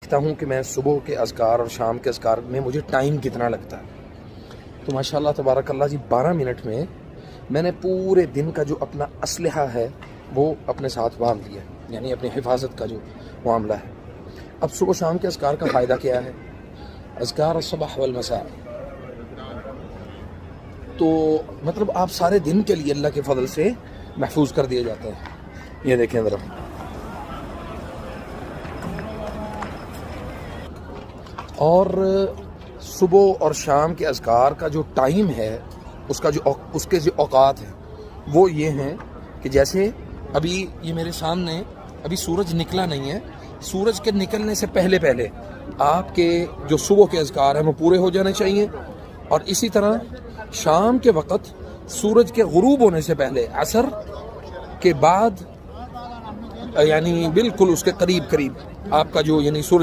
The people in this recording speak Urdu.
دیکھتا ہوں کہ میں صبح کے اذکار اور شام کے اذکار میں مجھے ٹائم کتنا لگتا ہے. تو ماشاءاللہ تبارک اللہ جی 12 منٹ میں نے پورے دن کا جو اپنا اسلحہ ہے وہ اپنے ساتھ باندھ لیا، یعنی اپنی حفاظت کا جو معاملہ ہے. اب صبح شام کے اذکار کا فائدہ کیا ہے؟ اذکار الصبح والمساء، تو مطلب آپ سارے دن کے لیے اللہ کے فضل سے محفوظ کر دیے جاتے ہیں. یہ دیکھیں ذرا، اور صبح اور شام کے اذکار کا جو ٹائم ہے، اس کے جو اوقات ہیں وہ یہ ہیں کہ جیسے ابھی یہ میرے سامنے ابھی سورج نکلا نہیں ہے، سورج کے نکلنے سے پہلے آپ کے جو صبح کے اذکار ہیں وہ پورے ہو جانے چاہیے. اور اسی طرح شام کے وقت سورج کے غروب ہونے سے پہلے، عصر کے بعد، یعنی بالکل اس کے قریب آپ کا جو یعنی سورج